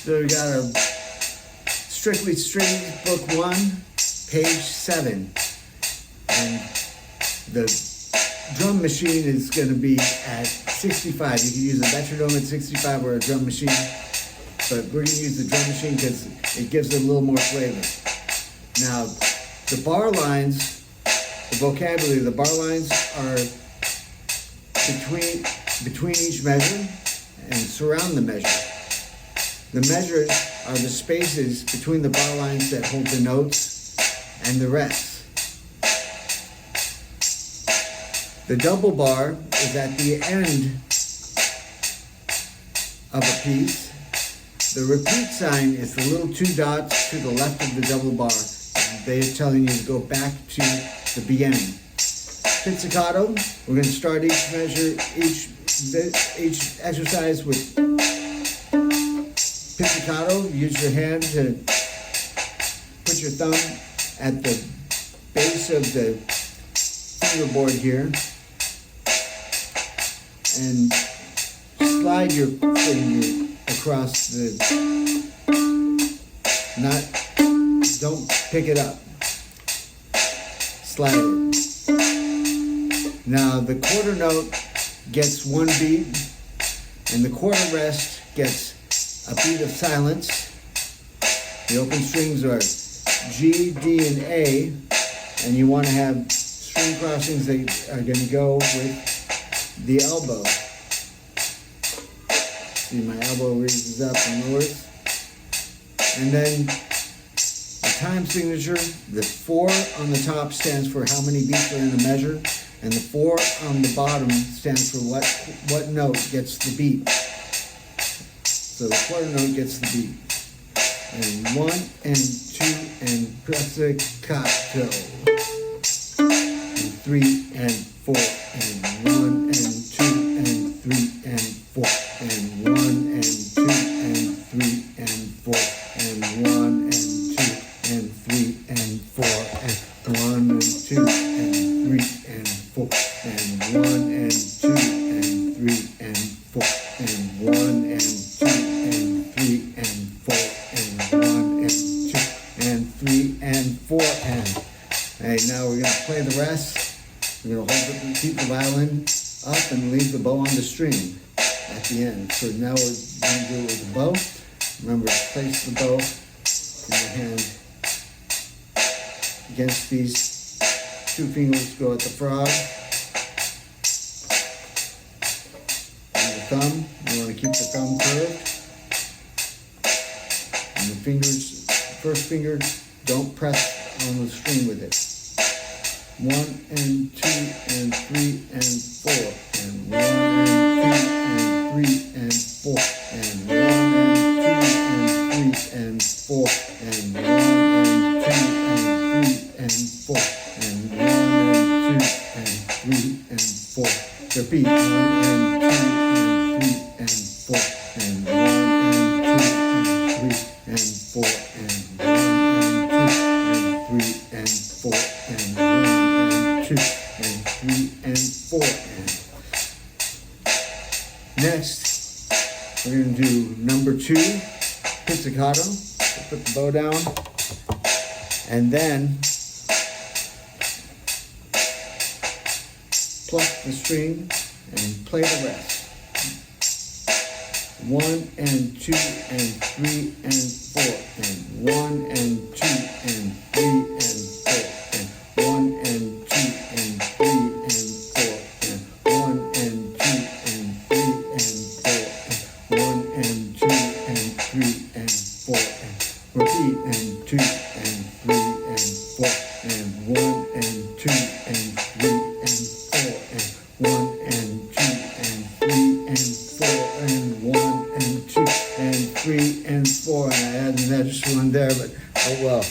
So we got our Strictly Strings Book 1, page 7. And the drum machine is going to be at 65. You can use a metronome at 65 or a drum machine, but we're going to use the drum machine because it gives it a little more flavor. Now, the bar lines, the vocabulary, the bar lines are between each measure and surround the measure. The measures are the spaces between the bar lines that hold the notes and the rest. The double bar is at the end of a piece. The repeat sign is the little two dots to the left of the double bar. They are telling you to go back to the beginning. Pizzicato, we're going to start each measure, each exercise with pizzicato. Use your hand to put your thumb at the base of the fingerboard here and slide your finger across the don't pick it up. Slide it. Now the quarter note gets one beat and the quarter rest gets a beat of silence. The open strings are G, D, and A, and you want to have string crossings that are going to go with the elbow. See, my elbow raises up and lowers. And then the time signature, the 4 on the top stands for how many beats are in the measure, and the 4 on the bottom stands for what note gets the beat. So the quarter note gets the beat. And 1 and 2 and pizzicato. And 3 and 4 and 1 and 2 and 3 and 4 and 1 and 2 and 3 and 4 and 1 and 2 and 3 and 4 and 1 and 2 and 3 and 4 and 1 and 2 and 3 and 4 and 1 and 2 and 3 and 4 and 1 and 2 and 3 and 4 and. Hey, now we're going to play the rest. We're going to hold it and keep the violin up and leave the bow on the string at the end. So now we're going to do it with the bow. Remember to place the bow in your hand against these two fingers. Go at the frog and the thumb. You want to keep the thumb curved. And the fingers, the first finger, don't press on the string with it. 1 and 2 and 3 and 4 and 1 and 2 and 3 and 4 and 1 and 2 and 3 and 4 and 1 and 2 and 3 and 4 and 1 and 2 and 3 and 4. Repeat. 1 and 2 and 3 and 4 and 1 and 2 and 3 and 4 and 1 and 2 and 3 and 4 and 1 and 2 and 3 and 4 and. Next, we're going to do number 2, pizzicato. So put the bow down, and then pluck the string and play the rest. 1 and 2 and 3 and 4 and 1 and 2 and 3 and 4 and 1 and 2 and 3 and 4 and 1 and 2 and 3 and 4 and 1 and 2 and 3 and 4 and repeat and 2 and 3 and 4 and 1 and 2 and 3 and 4 and 1 and 2 and 3 and 4 and 1 and 2 and 3 and 4. And I had an extra one there, but oh well.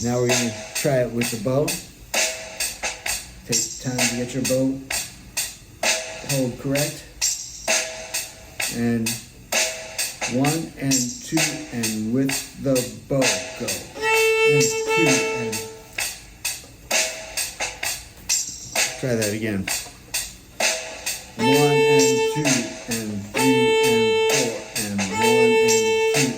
Now we're going to try it with the bow. Take time to get your bow hold correct. And 1 and 2 and with the bow go. And 2 and try that again. 1 and 2 and 3 and 4 and 1 and 2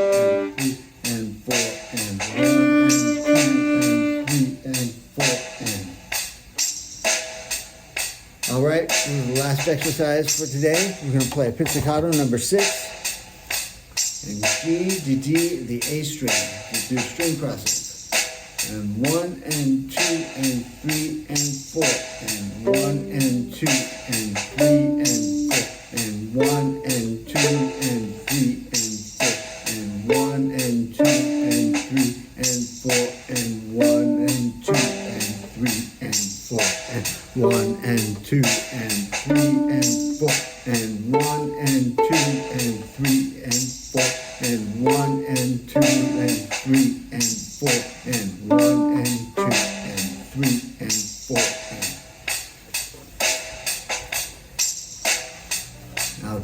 and 3 and 4 and 1 and 2 and 3 and 4 and. All right, this is the last exercise for today. We're going to play pizzicato number 6 and G to D, the A string. We do string crossings. And 1 and 2 and 3 and 4 3 and 4 and 1 and 2 and 3 and 4 and 1 and 2 and 3 and 4 and 1 and 2 and 3 and 4 and 1 and 2 and 3 and 4 and now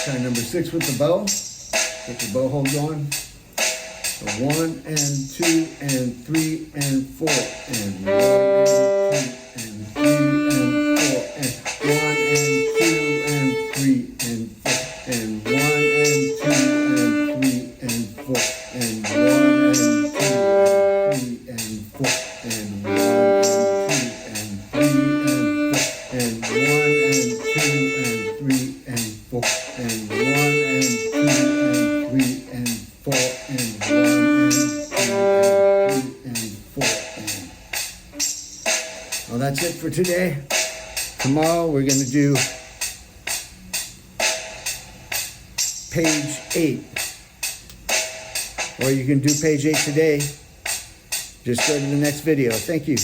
try number 6 with the bow. Get your bow hold going. So 1 and 2 and 3 and 4 and 1 and 2 and 3 and 4 and 1 and 2 and 3 and 4 and 1 and 2 and 3 and 4 and 1 and 2 and 3 and 4 and 1 and 2 and 3 and 4 and 1 and 2 and 3 and 4 and 1 and 2 and 3 and 4 and 1 and 2 and 4 and well, that's it for today. Tomorrow we're going to do page 8, or you can do page 8 today. Just go to the next video. Thank you.